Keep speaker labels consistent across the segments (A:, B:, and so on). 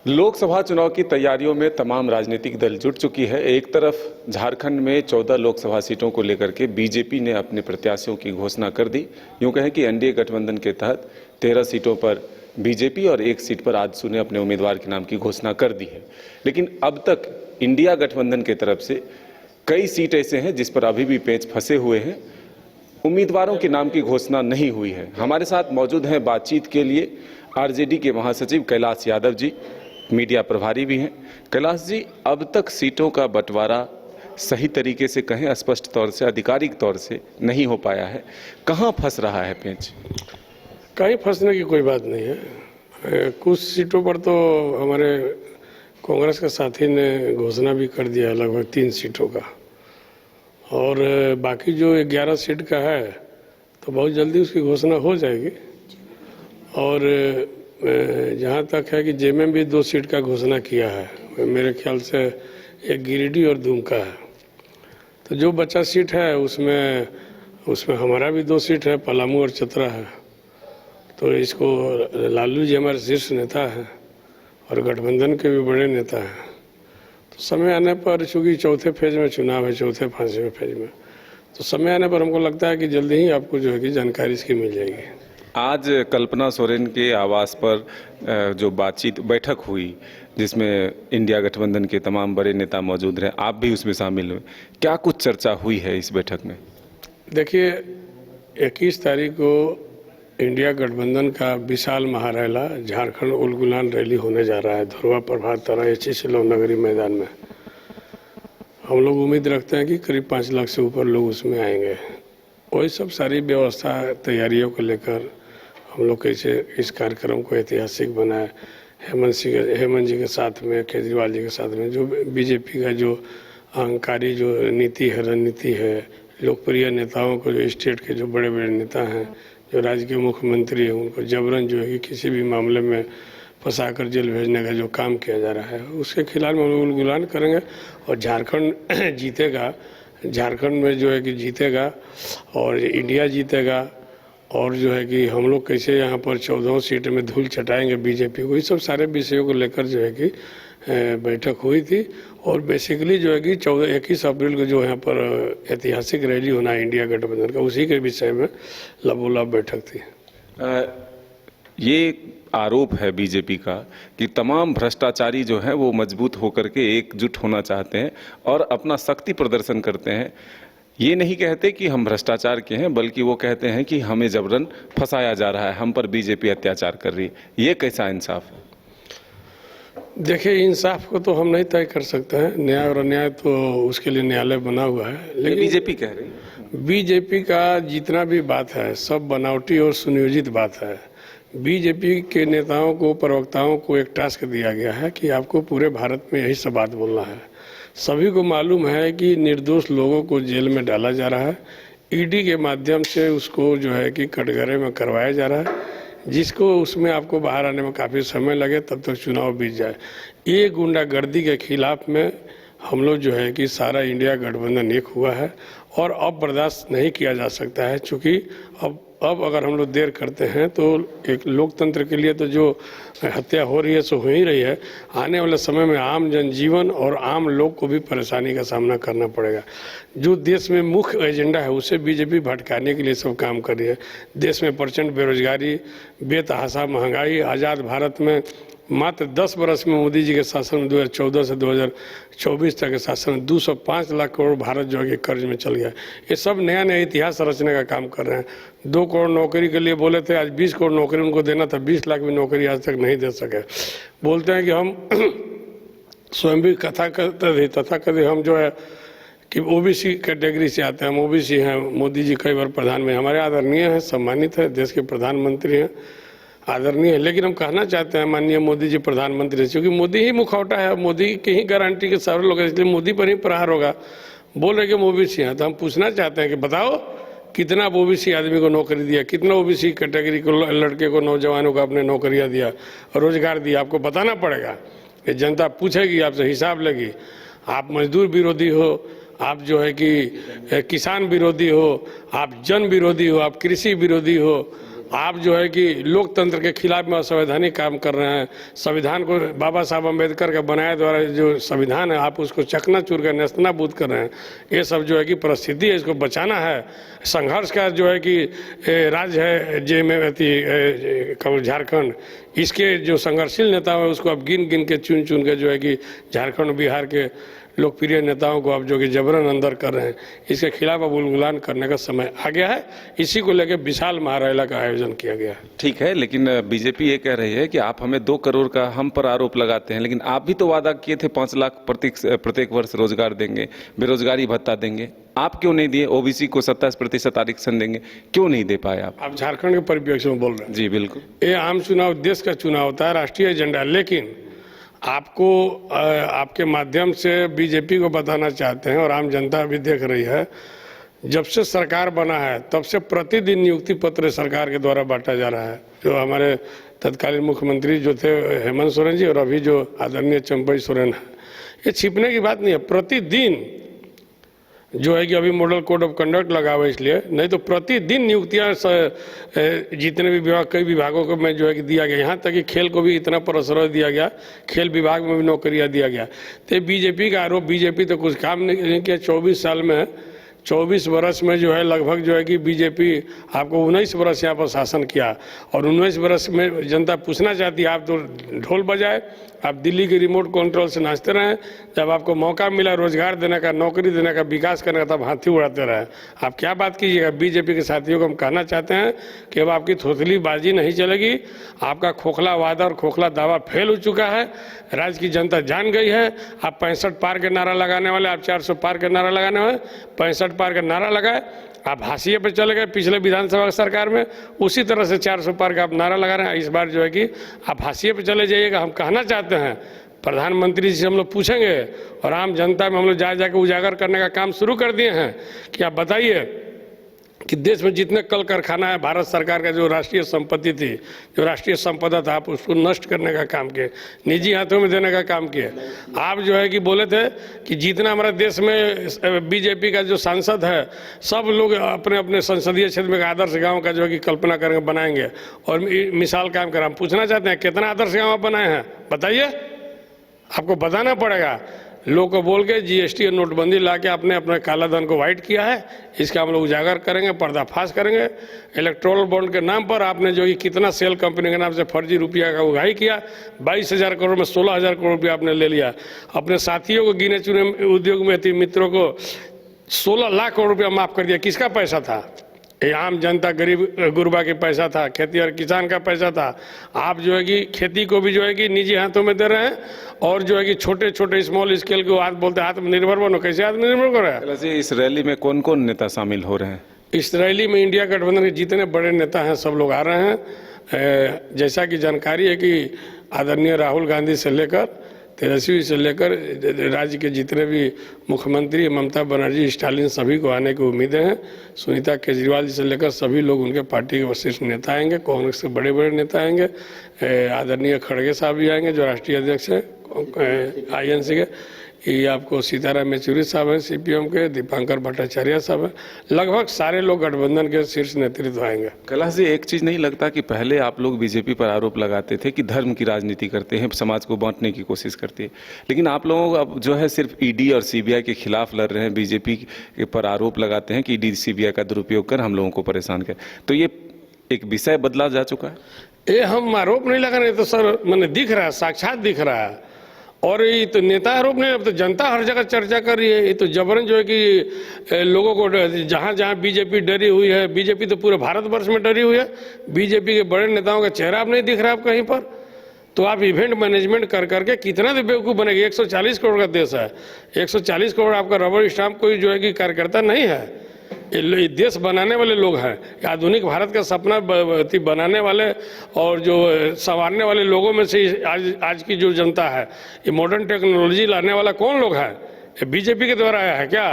A: लोकसभा चुनाव की तैयारियों में तमाम राजनीतिक दल जुट चुकी है। एक तरफ झारखंड में 14 लोकसभा सीटों को लेकर के बीजेपी ने अपने प्रत्याशियों की घोषणा कर दी। यूं कहें कि एनडीए गठबंधन के तहत 13 सीटों पर बीजेपी और एक सीट पर आजसू ने अपने उम्मीदवार के नाम की घोषणा कर दी है। लेकिन अब तक इंडिया गठबंधन की तरफ से कई सीट ऐसे हैं जिस पर अभी भी पेंच फंसे हुए हैं। उम्मीदवारों के नाम की घोषणा नहीं हुई है। हमारे साथ मौजूद हैं बातचीत के लिए आरजेडी के महासचिव कैलाश यादव जी, मीडिया प्रभारी भी हैं। कैलाश जी, अब तक सीटों का बंटवारा सही तरीके से कहें, स्पष्ट तौर से, आधिकारिक तौर से नहीं हो पाया है। कहाँ फंस रहा है पेंच?
B: कहीं फंसने की कोई बात नहीं है। कुछ सीटों पर तो हमारे कांग्रेस के साथी ने घोषणा भी कर दिया, लगभग 3 सीटों का, और बाकी जो 11 सीट का है तो बहुत जल्दी उसकी घोषणा हो जाएगी। और जहाँ तक है कि जेएमएम भी 2 सीट का घोषणा किया है, मेरे ख्याल से एक गिरिडीह और दुमका है। तो जो बचा सीट है उसमें हमारा भी 2 सीट है, पलामू और चतरा है। तो इसको लालू जी हमारे शीर्ष नेता हैं और गठबंधन के भी बड़े नेता हैं। तो समय आने पर, चूँकि चौथे फेज में चुनाव है, चौथे 5वें फेज में, तो समय आने पर हमको लगता है कि जल्दी ही आपको जो है कि जानकारी इसकी मिल जाएगी।
A: आज कल्पना सोरेन के आवास पर जो बैठक हुई, जिसमें इंडिया गठबंधन के तमाम बड़े नेता मौजूद रहे, आप भी उसमें शामिल हुए, क्या कुछ चर्चा हुई है इस बैठक में? देखिए,
B: 21 तारीख को इंडिया गठबंधन का विशाल महारैला झारखंड उलगुलान रैली होने जा रहा है धुरवा प्रभात तरह एचसी नगरी मैदान में। हम लोग उम्मीद रखते हैं कि करीब 5 लाख से ऊपर लोग उसमें आएंगे। वही सब सारी व्यवस्था तैयारियों को लेकर हम लोग कैसे इस कार्यक्रम को ऐतिहासिक बनाए, हेमंत जी के साथ में, केजरीवाल जी के साथ में, जो बीजेपी का जो अहंकारी जो नीति है, रणनीति है, लोकप्रिय नेताओं को, जो स्टेट के जो बड़े बड़े नेता हैं, जो राज्य के मुख्यमंत्री हैं, उनको जबरन जो है कि किसी भी मामले में फंसाकर जेल भेजने का जो काम किया जा रहा है, उसके खिलाफ में हम लोग उलगुलान करेंगे। और झारखंड जीतेगा, झारखंड में जो है कि जीतेगा और इंडिया जीतेगा। और जो है कि हम लोग कैसे यहाँ पर 14 सीट में धूल चटाएंगे बीजेपी को, ये सब सारे विषयों को लेकर जो है कि बैठक हुई थी। और बेसिकली जो है कि 21 अप्रैल को जो यहाँ पर ऐतिहासिक रैली होना है इंडिया गठबंधन का, उसी के विषय में लबोलाब बैठक थी।
A: ये आरोप है बीजेपी का कि तमाम भ्रष्टाचारी जो हैं वो मजबूत होकर के एकजुट होना चाहते हैं और अपना शक्ति प्रदर्शन करते हैं। ये नहीं कहते कि हम भ्रष्टाचार के हैं, बल्कि वो कहते हैं कि हमें जबरन फंसाया जा रहा है, हम पर बीजेपी अत्याचार कर रही है। ये कैसा इंसाफ है?
B: देखिए, इंसाफ को तो हम नहीं तय कर सकते हैं, न्याय और अन्याय तो उसके लिए न्यायालय बना हुआ है। लेकिन
A: बीजेपी कह रही है,
B: बीजेपी का जितना भी बात है सब बनावटी और सुनियोजित बात है। बीजेपी के नेताओं को, प्रवक्ताओं को एक टास्क दिया गया है कि आपको पूरे भारत में यही सब बात बोलना है। सभी को मालूम है कि निर्दोष लोगों को जेल में डाला जा रहा है, ईडी के माध्यम से उसको जो है कि कटघरे में करवाया जा रहा है, जिसको उसमें आपको बाहर आने में काफ़ी समय लगे, तब तक चुनाव बीत जाए। ये गुंडागर्दी के खिलाफ में हम लोग जो है कि सारा इंडिया गठबंधन एक हुआ है और अब बर्दाश्त नहीं किया जा सकता है। चूँकि अब अगर हम लोग देर करते हैं तो एक लोकतंत्र के लिए तो जो हत्या हो रही है सो हो ही रही है, आने वाले समय में आम जनजीवन और आम लोग को भी परेशानी का सामना करना पड़ेगा। जो देश में मुख्य एजेंडा है उसे बीजेपी भटकाने के लिए सब काम कर रही है। देश में प्रचंड बेरोजगारी, बेतहाशा महंगाई, आज़ाद भारत में मात्र 10 बरस में मोदी जी के शासन में 2014 से 2024 तक के शासन में 205 लाख करोड़ भारत जो है कि कर्ज में चल गया। ये सब नया नया इतिहास रचने का काम कर रहे हैं। 2 करोड़ नौकरी के लिए बोले थे, आज 20 करोड़ नौकरी उनको देना था, 20 लाख भी नौकरी आज तक नहीं दे सके। बोलते हैं कि हम स्वयं भी तथाकथित हम जो है कि ओबीसी कैटेगरी से आते हैं, हम ओबीसी हैं। मोदी जी कई बार प्रधान में हमारे आदरणीय हैं, सम्मानित है, देश के प्रधानमंत्री हैं, आदरणीय है। लेकिन हम कहना चाहते हैं माननीय मोदी जी प्रधानमंत्री, क्योंकि मोदी ही मुखौटा है, मोदी की ही गारंटी के सारे लोग, इसलिए मोदी पर ही प्रहार होगा। बोल रहे कि हम ओबीसी हैं, तो हम पूछना चाहते हैं कि बताओ कितना ओबीसी आदमी को नौकरी दिया, कितना ओबीसी कैटेगरी को लड़के को, नौजवानों को आपने नौकरियां दिया, रोजगार दिया। आपको बताना पड़ेगा, ये जनता पूछेगी, आपसे हिसाब लेगी। आप मजदूर विरोधी हो, आप जो है कि किसान विरोधी हो, आप जन विरोधी हो, आप कृषि विरोधी हो, आप जो है कि लोकतंत्र के खिलाफ में असंवैधानिक काम कर रहे हैं। संविधान को बाबा साहब अम्बेडकर का बनाए द्वारा जो संविधान है आप उसको चकनाचूर कर नेस्तनाबूद कर रहे हैं। ये सब जो है कि परिस्थिति है, इसको बचाना है। संघर्ष का जो है कि राज्य है झारखंड, इसके जो संघर्षशील नेता है उसको अब गिन गिन के चुन चुन के जो है कि झारखंड बिहार के लोकप्रिय नेताओं को अब जो कि जबरन अंदर कर रहे हैं, इसके खिलाफ अब उलगुलान करने का समय आ गया है। इसी को लेकर विशाल महारैली का आयोजन किया गया है।
A: ठीक है, लेकिन बीजेपी ये कह रही है कि आप हमें 2 करोड़ का हम पर आरोप लगाते हैं, लेकिन आप भी तो वादा किए थे 5 लाख प्रत्येक वर्ष रोजगार देंगे, बेरोजगारी भत्ता देंगे। आप क्यों नहीं दिए? ओबीसी को 27% आरक्षण देंगे, क्यों नहीं दे पाए आप
B: झारखंड के परिप्रेक्ष्य में बोल रहे हैं?
A: जी बिल्कुल।
B: ये आम चुनाव, देश का चुनाव होता है, राष्ट्रीय एजेंडा। लेकिन आपको आपके माध्यम से बीजेपी को बताना चाहते हैं और आम जनता भी देख रही है, जब से सरकार बना है तब से प्रतिदिन नियुक्ति पत्र सरकार के द्वारा बांटा जा रहा है। जो हमारे तत्कालीन मुख्यमंत्री जो थे हेमंत सोरेन जी और अभी जो आदरणीय चंपई सोरेन है, ये छिपने की बात नहीं है। प्रतिदिन जो है कि अभी मॉडल कोड ऑफ कंडक्ट लगा हुआ है इसलिए, नहीं तो प्रतिदिन नियुक्तियां जितने भी विभाग, कई विभागों को में जो है कि दिया गया। यहाँ तक कि खेल को भी इतना प्रश्रय दिया गया, खेल विभाग में भी नौकरियां दिया गया। तो बीजेपी का आरोप, बीजेपी तो कुछ काम नहीं किया 24 साल में। 24 वर्ष में जो है लगभग जो है कि बीजेपी आपको 19 वर्ष यहाँ पर शासन किया और 19 वर्ष में जनता पूछना चाहती है, आप तो ढोल बजाए, आप दिल्ली के रिमोट कंट्रोल से नाचते रहे। जब आपको मौका मिला रोजगार देने का, नौकरी देने का, विकास करने का, तब हाथी उड़ाते रहे। आप क्या बात कीजिएगा? बीजेपी के साथियों को हम कहना चाहते हैं कि अब आपकी थोथली बाजी नहीं चलेगी। आपका खोखला वादा और खोखला दावा फेल हो चुका है। राज्य की जनता जान गई है। आप 65 पार के नारा लगाने वाले, आप 400 पार के नारा लगाने वाले, 65 पार का नारा लगाए, आप हाशिए पे चले गए पिछले विधानसभा सरकार में। उसी तरह से 400 पार का आप नारा लगा रहे हैं। इस बार जो है कि आप हाशिए पे चले जाइएगा। हम कहना चाहते हैं, प्रधानमंत्री जी से हम लोग पूछेंगे और आम जनता में हम लोग जाके उजागर करने का काम शुरू कर दिए हैं कि आप बताइए कि देश में जितने कल कारखाना है, भारत सरकार का जो राष्ट्रीय संपत्ति थी, जो राष्ट्रीय संपदा था, आप उसको नष्ट करने का काम किए, निजी हाथों में देने का काम किए। आप जो है कि बोले थे कि जितना हमारे देश में बीजेपी का जो सांसद है, सब लोग अपने अपने संसदीय क्षेत्र में आदर्श गांव का जो है कि कल्पना करके बनाएंगे और मिसाल काम करें। हम पूछना चाहते हैं कितना आदर्श गाँव आप बनाए हैं, बताइए। आपको बताना पड़ेगा। लोग को बोल के जीएसटी और नोटबंदी ला के आपने अपने काला धन को वाइट किया है, इसका हम लोग उजागर करेंगे, पर्दाफाश करेंगे। इलेक्ट्रोल बॉन्ड के नाम पर आपने जो कि कितना सेल कंपनी के नाम से फर्जी रुपया का उगाही किया, 22,000 करोड़ में 16,000 करोड़ रुपया आपने ले लिया। अपने साथियों को, गिने चुने उद्योग में मित्रों को 16 लाख करोड़ रुपया माफ कर दिया। किसका पैसा था? ये आम जनता, गरीब गुरबा के पैसा था, खेती और किसान का पैसा था। आप जो है कि खेती को भी जो है कि निजी हाथों में दे रहे हैं और जो है कि छोटे छोटे स्मॉल स्केल को हाथ बोलते हैं आत्मनिर्भर बनो। कैसे आत्मनिर्भर कर रहा है?
A: इस रैली में कौन कौन नेता शामिल हो रहे हैं?
B: इस रैली में इंडिया गठबंधन के जितने बड़े नेता हैं सब लोग आ रहे हैं। जैसा कि जानकारी है कि आदरणीय राहुल गांधी से लेकर तेजस्वी से लेकर राज्य के जितने भी मुख्यमंत्री, ममता बनर्जी, स्टालिन, सभी को आने की उम्मीदें हैं। सुनीता केजरीवाल जी से लेकर सभी लोग उनके पार्टी के वरिष्ठ नेता आएंगे। कांग्रेस के बड़े बड़े नेता आएंगे। आदरणीय खड़गे साहब भी आएंगे जो राष्ट्रीय अध्यक्ष हैं आईएनसी के। ये आपको सीताराम येचुरी साहब हैं सीपीएम के, दीपांकर भट्टाचार्य साहब हैं। लगभग सारे लोग गठबंधन के शीर्ष नेतृत्व आएंगे।
A: कैलाश जी, एक चीज नहीं लगता कि पहले आप लोग बीजेपी पर आरोप लगाते थे कि धर्म की राजनीति करते हैं, समाज को बांटने की कोशिश करती है, लेकिन आप लोग अब जो है सिर्फ ईडी और सीबीआई के खिलाफ लड़ रहे हैं, बीजेपी पर आरोप लगाते हैं कि ईडी सीबीआई का दुरुपयोग कर हम लोगों को परेशान कर। तो ये एक विषय बदला जा चुका है।
B: ये हम आरोप नहीं लगा रहे, तो सर मैंने दिख रहा है, साक्षात दिख रहा है। और ये तो नेता आरोप नहीं, अब तो जनता हर जगह चर्चा कर रही है। ये तो जबरन जो है कि लोगों को जहाँ जहाँ बीजेपी डरी हुई है, बीजेपी तो पूरे भारतवर्ष में डरी हुई है। बीजेपी के बड़े नेताओं का चेहरा अब नहीं दिख रहा आप कहीं पर। तो आप इवेंट मैनेजमेंट कर करके कितना तो बेवकूफ़ बनेगी। 140 करोड़ का देश है, 140 करोड़ आपका रबर स्टाम्प कोई जो है कि कार्यकर्ता नहीं है। ये देश बनाने वाले लोग हैं, आधुनिक भारत का सपना बनाने वाले और जो संवारने वाले लोगों में से आज की जो जनता है, ये मॉडर्न टेक्नोलॉजी लाने वाला कौन लोग है? ये बीजेपी के द्वारा आया है क्या?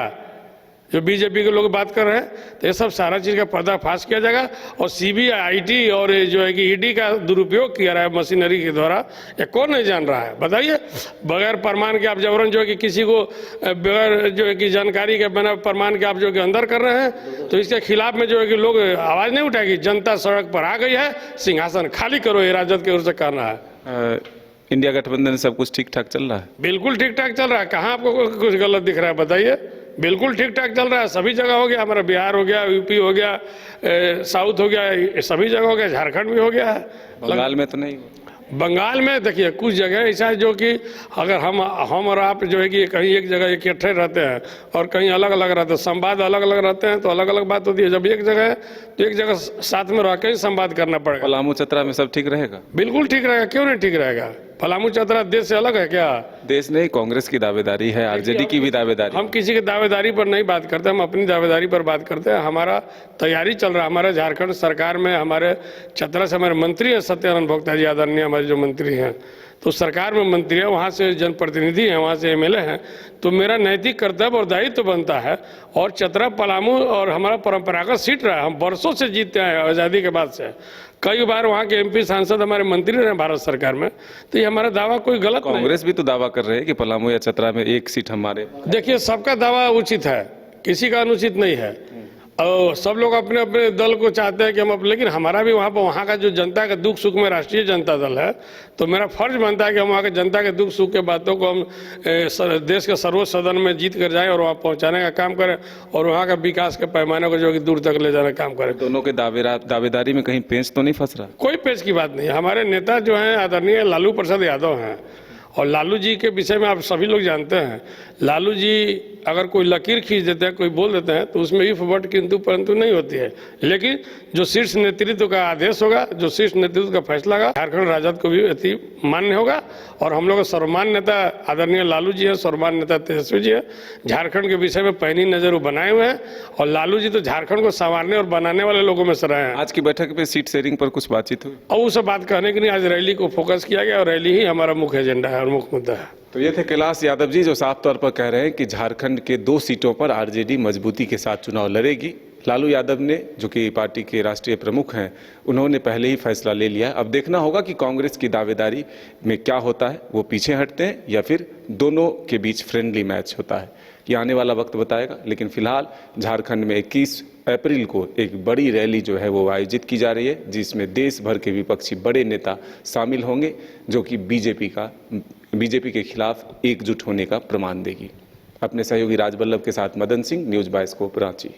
B: जो बीजेपी के लोग बात कर रहे हैं, तो ये सब सारा चीज़ का पर्दाफाश किया जाएगा। और सीबीआई और ये जो है कि ईडी का दुरुपयोग किया रहा है मशीनरी के द्वारा, ये कौन नहीं जान रहा है बताइए। बगैर प्रमाण के आप जबरन जो है कि किसी को बगैर जो है कि जानकारी के बिना प्रमाण के आप जो है कि अंदर कर रहे हैं, तो इसके खिलाफ में जो है कि लोग आवाज़ नहीं उठाएगी। जनता सड़क पर आ गई है, सिंहासन खाली करो, ये राजद की ओर से करना है।
A: इंडिया गठबंधन में सब कुछ ठीक ठाक चल रहा है?
B: बिल्कुल ठीक ठाक चल रहा है। कहाँ आपको कुछ गलत दिख रहा है बताइए? बिल्कुल ठीक ठाक चल रहा है। सभी जगह हो गया, हमारा बिहार हो गया, यूपी हो गया, साउथ हो गया, सभी जगह हो गया, झारखंड भी हो गया है।
A: बंगाल में तो नहीं?
B: बंगाल में देखिए कुछ जगह ऐसा है जो कि अगर हम और आप जो है कि कहीं एक जगह इकट्ठे रहते हैं और कहीं अलग अलग रहते हैं, संवाद अलग अलग रहते हैं, तो अलग अलग बात होती है। जब एक जगह है तो एक जगह साथ में रह के ही संवाद करना पड़ेगा।
A: पलामू चतरा में सब ठीक रहेगा?
B: बिल्कुल ठीक रहेगा, क्यों नहीं ठीक रहेगा। पलामू चतरा देश से अलग है क्या?
A: देश नहीं, कांग्रेस की दावेदारी है, आरजेडी की भी दावेदारी।
B: हम किसी की दावेदारी पर नहीं बात करते, हम अपनी दावेदारी पर बात करते हैं। हमारा तैयारी चल रहा है। हमारे झारखंड सरकार में हमारे चतरा से हमारे मंत्री हैं, सत्यानंद भोक्ता जी आदरणीय हमारे जो मंत्री हैं, तो सरकार में मंत्री है, वहाँ से जनप्रतिनिधि हैं, वहाँ से एमएलए हैं। तो मेरा नैतिक कर्तव्य और दायित्व बनता है। और चतरा पलामू और हमारा परंपरागत सीट रहा है, हम वर्षों से जीतते हैं आज़ादी के बाद से। कई बार वहाँ के एमपी सांसद हमारे मंत्री रहे भारत सरकार में। तो ये हमारा दावा कोई गलत नहीं।
A: कांग्रेस भी तो दावा कर रहे हैं कि पलामू या चतरा में एक सीट हमारे।
B: देखिए सबका दावा उचित है, किसी का अनुचित नहीं है। और सब लोग अपने अपने दल को चाहते हैं कि हम लेकिन हमारा भी वहाँ पर वहाँ का जो जनता का दुख सुख में राष्ट्रीय जनता दल है, तो मेरा फर्ज बनता है कि हम वहाँ के जनता के दुख सुख के बातों को हम देश के सर्वोच्च सदन में जीत कर जाएं और वहाँ पहुँचाने का काम करें और वहाँ का विकास के पैमाने को जो कि दूर तक ले जाने का काम करें।
A: दोनों के दावेदारी में कहीं पेंच तो नहीं फंस रहा?
B: कोई पेच की बात नहीं। हमारे नेता जो हैं आदरणीय लालू प्रसाद यादव हैं, और लालू जी के विषय में आप सभी लोग जानते हैं। लालू जी अगर कोई लकीर खींच देते हैं, कोई बोल देते हैं, तो उसमें इफ बट किंतु परंतु नहीं होती है। लेकिन जो शीर्ष नेतृत्व का आदेश होगा, जो शीर्ष नेतृत्व का फैसला होगा, झारखंड राजद को भी अति मान्य होगा। और हम लोग सर्वमान्य नेता आदरणीय लालू जी हैं, सर्वमान्य नेता तेजस्वी जी हैं। झारखंड के विषय में पैनी नजर वो बनाए हुए हैं, और लालू जी तो झारखंड को संवारने और बनाने वाले लोगों में से रहे हैं।
A: आज की बैठक में सीट शेयरिंग पर कुछ बातचीत हुई?
B: और उसे बात कहने के लिए आज रैली को फोकस किया गया, और रैली ही हमारा मुख्य एजेंडा है और मुख्य मुद्दा है।
A: तो ये थे कैलाश यादव जी, जो साफ तौर पर कह रहे हैं कि झारखंड के 2 सीटों पर आरजेडी मजबूती के साथ चुनाव लड़ेगी। लालू यादव ने, जो कि पार्टी के राष्ट्रीय प्रमुख हैं, उन्होंने पहले ही फैसला ले लिया है। अब देखना होगा कि कांग्रेस की दावेदारी में क्या होता है, वो पीछे हटते हैं या फिर दोनों के बीच फ्रेंडली मैच होता है। ये आने वाला वक्त बताएगा। लेकिन फिलहाल झारखंड में 21 अप्रैल को एक बड़ी रैली जो है वो आयोजित की जा रही है, जिसमें देश भर के विपक्षी बड़े नेता शामिल होंगे, जो कि बीजेपी के खिलाफ एकजुट होने का प्रमाण देगी। अपने सहयोगी राजबल्लभ के साथ Madan Singh, news bye scope, Ranchi.